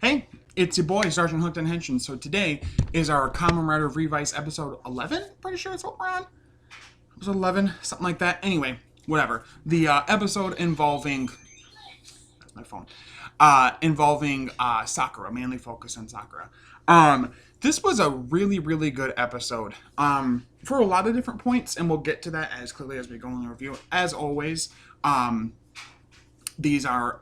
Hey, it's your boy, Sergeant Hooked on Henshin. So today is our Kamen Rider Revice episode 11. Pretty sure it's what we're on. Episode 11, something like that. Anyway, whatever. The episode involving... That's my phone. Involving Sakura, mainly focused on Sakura. This was a really, really good episode for a lot of different points, and we'll get to that as clearly as we go in the review. As always, these are...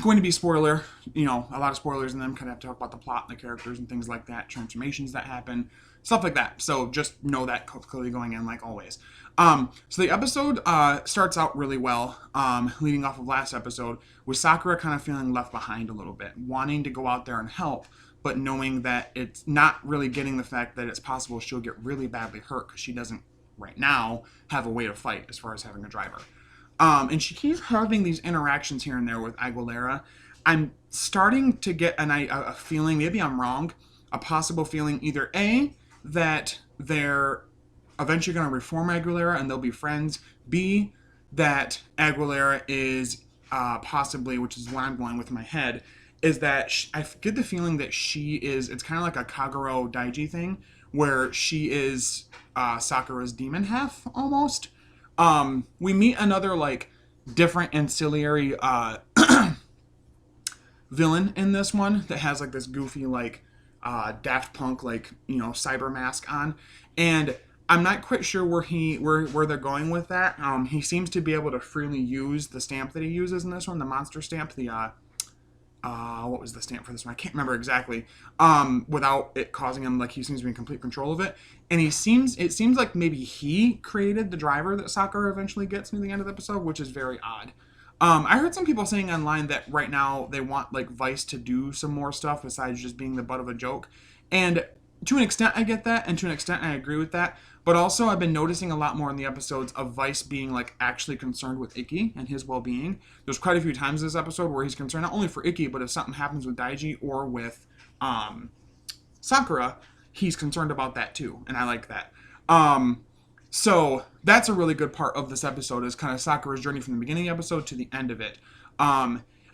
going to be spoiler, a lot of spoilers in them. Kind of have to talk about the plot and the characters and things like that, transformations that happen, stuff like that. So just know that clearly going in, like always. So the episode starts out really well, leading off of last episode, with Sakura kind of feeling left behind a little bit, wanting to go out there and help, but knowing that it's not really getting the fact that it's possible she'll get really badly hurt because she doesn't, right now, have a way to fight as far as having a driver. And she keeps having these interactions here and there with Aguilera. I'm starting to get a feeling, maybe I'm wrong, a possible feeling either A, that they're eventually going to reform Aguilera and they'll be friends. B, that Aguilera is possibly, which is what I'm going with in my head, is that I get the feeling that she is, it's kind of like a Kagero Daiji thing, where she is Sakura's demon half, almost. We meet another, different ancillary, villain in this one that has, this goofy, Daft Punk, cyber mask on. And I'm not quite sure where they're going with that. He seems to be able to freely use the stamp that he uses in this one, the monster stamp, what was the stamp for this one? I can't remember exactly. Without it causing him, he seems to be in complete control of it. And it seems like maybe he created the driver that Sakura eventually gets near the end of the episode, which is very odd. I heard some people saying online that right now they want, Vice to do some more stuff besides just being the butt of a joke. And to an extent, I get that, and to an extent, I agree with that. But also, I've been noticing a lot more in the episodes of Vice being, actually concerned with Ikki and his well-being. There's quite a few times in this episode where he's concerned not only for Ikki, but if something happens with Daiji or with Sakura, he's concerned about that too, and I like that. So that's a really good part of this episode, is kind of Sakura's journey from the beginning of the episode to the end of it.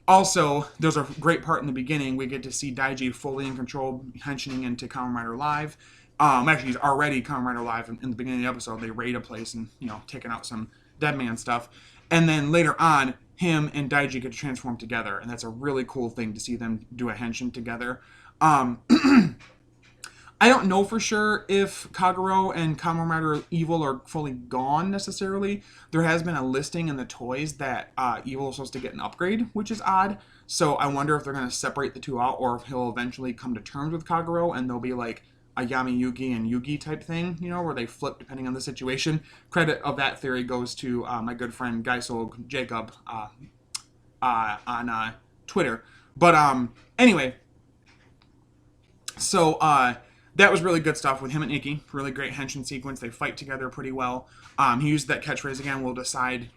Also, there's a great part in the beginning. We get to see Daiji fully in control, henching into Kamen Rider Live. Actually, he's already Kamen Rider Live in the beginning of the episode. They raid a place and, taking out some dead man stuff. And then later on, him and Daiji get to transform together. And that's a really cool thing to see them do a henshin together. I don't know for sure if Kagero and Kamen Rider Evil are fully gone necessarily. There has been a listing in the toys that Evil is supposed to get an upgrade, which is odd. So I wonder if they're going to separate the two out, or if he'll eventually come to terms with Kagero and they'll be like a Yami Yugi and Yugi type thing, where they flip depending on the situation. Credit of that theory goes to my good friend Geisolg Jacob on Twitter. But anyway, so that was really good stuff with him and Ikki. Really great henshin sequence. They fight together pretty well. He used that catchphrase again. We'll decide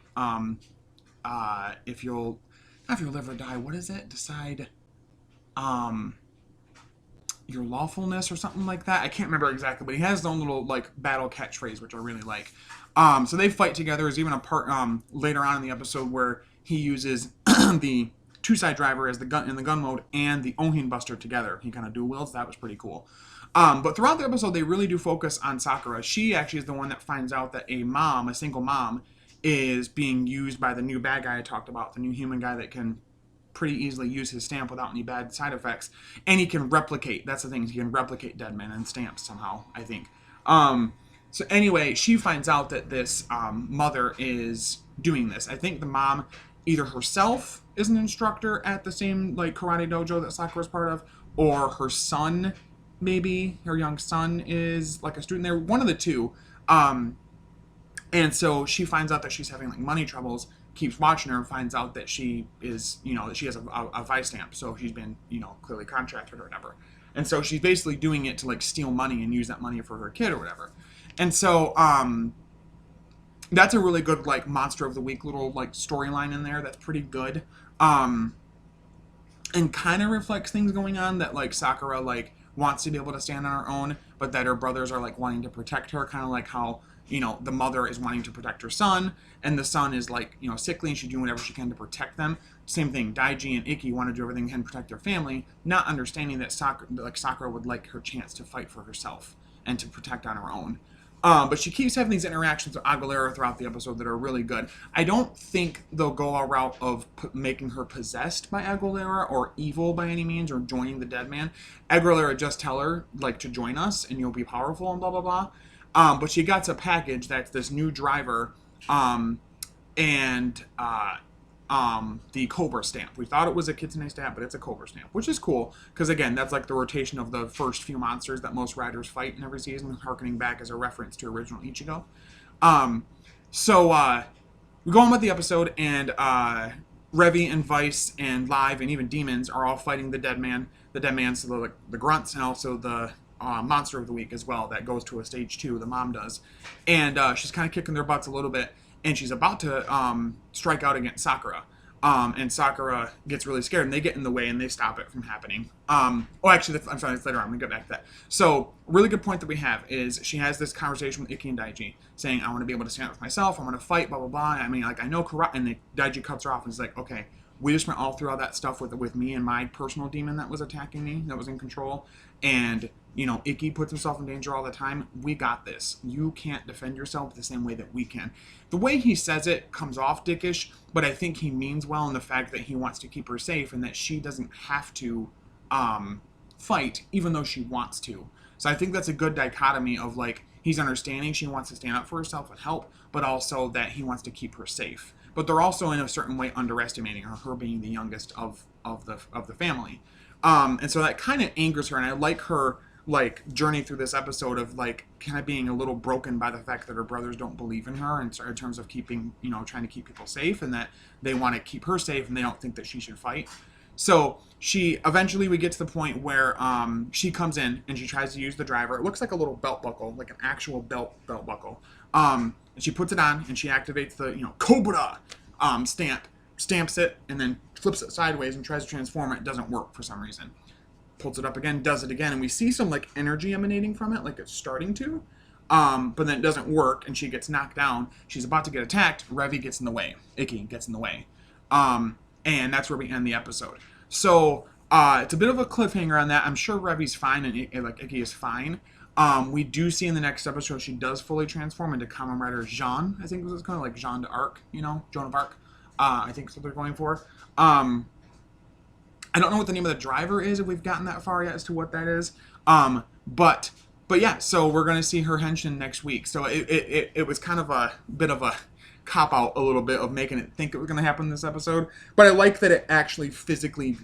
if you'll live or die. What is it? Decide your lawfulness or something like that. I can't remember exactly, but he has his own little battle catchphrase, which I really like. So they fight together. There's even a part later on in the episode where he uses the two-side driver as the gun in the gun mode and the Ohin Buster together. He kind of dual wields. That was pretty cool. But throughout the episode, they really do focus on Sakura. She actually is the one that finds out that a single mom, is being used by the new bad guy I talked about, the new human guy that can pretty easily use his stamp without any bad side effects. And he can replicate, that's the thing, he can replicate dead men and stamps somehow, I think. So anyway, she finds out that this mother is doing this. I think the mom, either herself is an instructor at the same karate dojo that Sakura's part of, or her son, maybe her young son is a student there, one of the two. And so she finds out that she's having money troubles, keeps watching her, and finds out that she is, that she has a Vice stamp, so she's been, clearly contracted or whatever. And so she's basically doing it to steal money and use that money for her kid or whatever. And so that's a really good monster of the week little storyline in there. That's pretty good. And kind of reflects things going on that Sakura wants to be able to stand on her own, but that her brothers are wanting to protect her, kind of how the mother is wanting to protect her son, and the son is like, sickly, and she's doing whatever she can to protect them. Same thing, Daiji and Ikki want to do everything they can to protect their family, not understanding that Sakura would like her chance to fight for herself and to protect on her own. But she keeps having these interactions with Aguilera throughout the episode that are really good. I don't think they'll go a route of making her possessed by Aguilera or evil by any means or joining the dead man. Aguilera just tell her, like, to join us and you'll be powerful and blah, blah, blah. But she gets a package that's this new driver and the Cobra stamp. We thought it was a Kitsune stamp, but it's a Cobra stamp, which is cool because, again, that's like the rotation of the first few monsters that most riders fight in every season, harkening back as a reference to original Ichigo. So we go on with the episode, and Revi and Vice and Live and even Demons are all fighting the dead man, so the grunts, and also the monster of the week as well that goes to a stage 2, the mom does. And she's kind of kicking their butts a little bit, and she's about to strike out against Sakura. And Sakura gets really scared, and they get in the way, and they stop it from happening. I'm sorry, it's later on. I'm going to get back to that. So, a really good point that we have is she has this conversation with Ikki and Daiji, saying, I want to be able to stand up for myself, I want to fight, blah, blah, blah. I mean, like, I know karate, and Daiji cuts her off, and is like, okay, we just went all through all that stuff with me and my personal demon that was attacking me, that was in control, and Ikki puts himself in danger all the time. We got this. You can't defend yourself the same way that we can. The way he says it comes off dickish, but I think he means well in the fact that he wants to keep her safe and that she doesn't have to fight, even though she wants to. So I think that's a good dichotomy of, like, he's understanding she wants to stand up for herself and help, but also that he wants to keep her safe. But they're also in a certain way underestimating her being the youngest of the family. And so that kind of angers her, and I like her journey through this episode of kind of being a little broken by the fact that her brothers don't believe in her in terms of keeping, trying to keep people safe, and that they want to keep her safe and they don't think that she should fight. So we get to the point where she comes in and she tries to use the driver. It looks like a little belt buckle, like an actual belt buckle. And she puts it on and she activates the, Cobra stamps it, and then flips it sideways and tries to transform it. It doesn't work for some reason. Pulls it up again, does it again, and we see some energy emanating from it, like it's starting to, but then it doesn't work, and she gets knocked down. She's about to get attacked. Revi gets in the way. Ikki gets in the way, and that's where we end the episode. So it's a bit of a cliffhanger on that. I'm sure Revi's fine, and Ikki is fine. We do see in the next episode she does fully transform into Kamen Rider Jean. I think it was kind of like Jean d'Arc, Joan of Arc. I think that's what they're going for. I don't know what the name of the driver is, if we've gotten that far yet as to what that is. But yeah, so we're going to see her Henshin next week. So it was kind of a bit of a cop-out a little bit of making it think it was going to happen in this episode. But I like that it actually physically,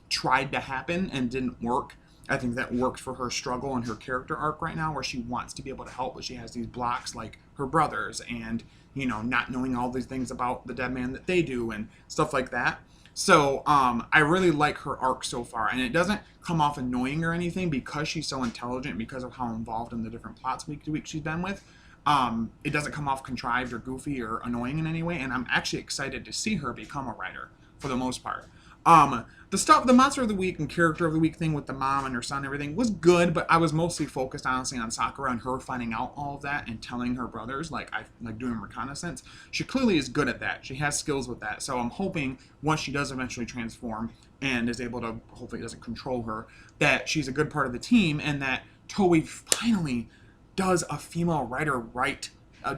tried to happen and didn't work. I think that worked for her struggle and her character arc right now, where she wants to be able to help, but she has these blocks like her brothers and, not knowing all these things about the dead man that they do and stuff like that. So I really like her arc so far, and it doesn't come off annoying or anything because she's so intelligent, because of how involved in the different plots week to week she's been with. It doesn't come off contrived or goofy or annoying in any way, and I'm actually excited to see her become a writer for the most part. The monster of the week and character of the week thing with the mom and her son and everything was good, but I was mostly focused honestly on Sakura and her finding out all of that and telling her brothers, doing reconnaissance. She clearly is good at that. She has skills with that. So I'm hoping once she does eventually transform and is able to, hopefully it doesn't control her, that she's a good part of the team, and that Toei finally does a female writer right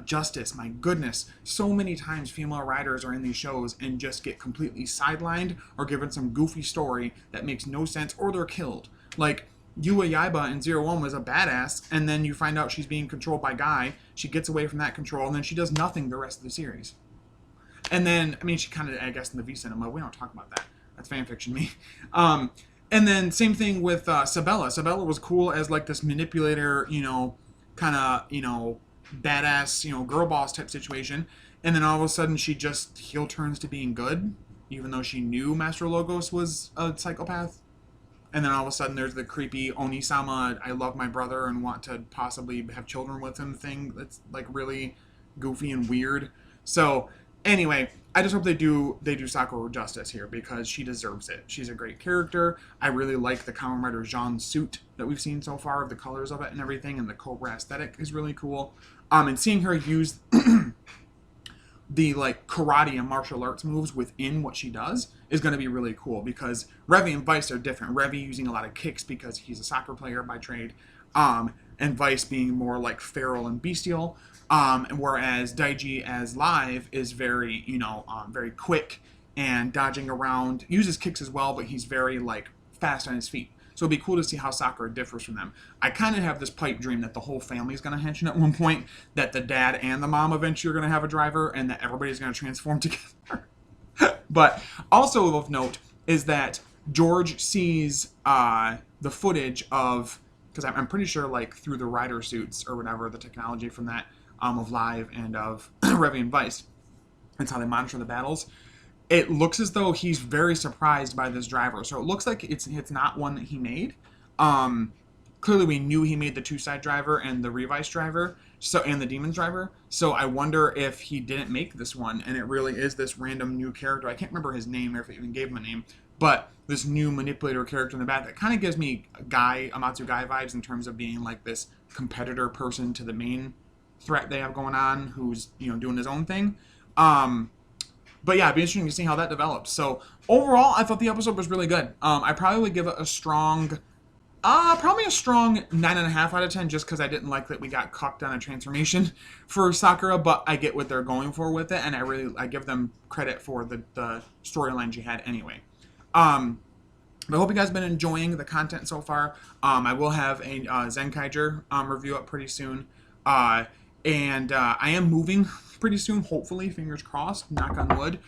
justice. My goodness, so many times female writers are in these shows and just get completely sidelined or given some goofy story that makes no sense, or they're killed. Like Yua Yaiba in 01 was a badass, and then you find out she's being controlled by Guy. She gets away from that control, and then she does nothing the rest of the series. And then, she kind of, I guess, in the V cinema, we don't talk about that. That's fanfiction me. And then same thing with Sabella. Sabella was cool as this manipulator, kind of, badass, girl boss type situation, and then all of a sudden she just heel turns to being good, even though she knew Master Logos was a psychopath. And then all of a sudden there's the creepy Oni-sama, I love my brother and want to possibly have children with him thing that's really goofy and weird. So Anyway, I just hope they do Sakura justice here because she deserves it. She's a great character. I really like the Kamen Rider Jean's suit that we've seen so far, the colors of it and everything, and the Cobra aesthetic is really cool. And seeing her use the like karate and martial arts moves within what she does is going to be really cool because Revi and Vice are different. Revi using a lot of kicks because he's a soccer player by trade, and Vice being more like feral and bestial. And whereas Daiji as live is very, very quick and dodging around, uses kicks as well, but he's very like fast on his feet. So it'd be cool to see how Sakura differs from them. I kind of have this pipe dream that the whole family is going to henshin at one point, that the dad and the mom eventually are going to have a driver, and that everybody's going to transform together. But also of note is that George sees the footage of, because I'm pretty sure like through the rider suits or whatever, the technology from that, of Live and of Revi and Vice, that's how they monitor the battles. It looks as though he's very surprised by this driver. So it looks like it's not one that he made. Clearly we knew he made the two-side driver and the Revice driver, and the Demons driver. So I wonder if he didn't make this one and it really is this random new character. I can't remember his name or if it even gave him a name, but this new manipulator character in the back that kind of gives me Amatsu Guy vibes in terms of being like this competitor person to the main threat they have going on, who's doing his own thing. But yeah, it'd be interesting to see how that develops. So overall, I thought the episode was really good. I probably would give it a strong, probably a strong 9.5 out of 10, just because I didn't like that we got cucked on a transformation for Sakura, but I get what they're going for with it, and I give them credit for the storyline she had anyway. But I hope you guys have been enjoying the content so far. I will have a Zenkaiger review up pretty soon. And I am moving pretty soon, hopefully, fingers crossed, knock on wood.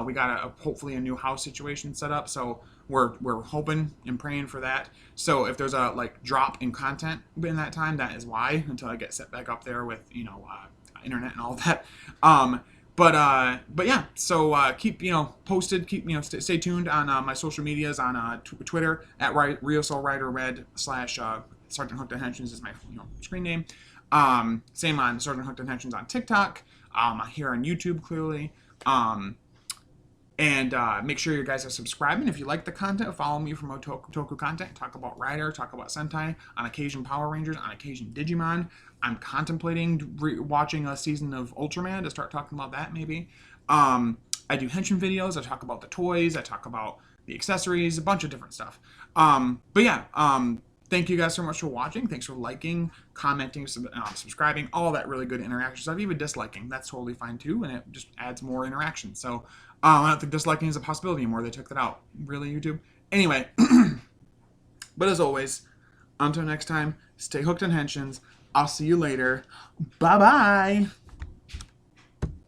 We got hopefully a new house situation set up, so we're hoping and praying for that. So if there's a drop in content in that time, that is why, until I get set back up there with internet and all that. But yeah, so keep posted, keep stay tuned on my social medias on Twitter at RioSoulRiderRed / Sergeant Hooked on Henshin is my screen name. Same on Sergeant Hooked on Henshin on TikTok. Here on YouTube clearly. And make sure you guys are subscribing. If you like the content, follow me for more Toku content. Talk about Rider, talk about Sentai, on occasion Power Rangers, on occasion Digimon. I'm contemplating watching a season of Ultraman to start talking about that maybe. I do Henshin videos. I talk about the toys. I talk about the accessories, a bunch of different stuff. But yeah, thank you guys so much for watching. Thanks for liking, commenting, subscribing, all that really good interaction stuff. Even disliking, that's totally fine too, and it just adds more interaction. So I don't think disliking is a possibility anymore. They took that out. Really, YouTube? Anyway, but as always, until next time, stay hooked on Henshins. I'll see you later. Bye-bye.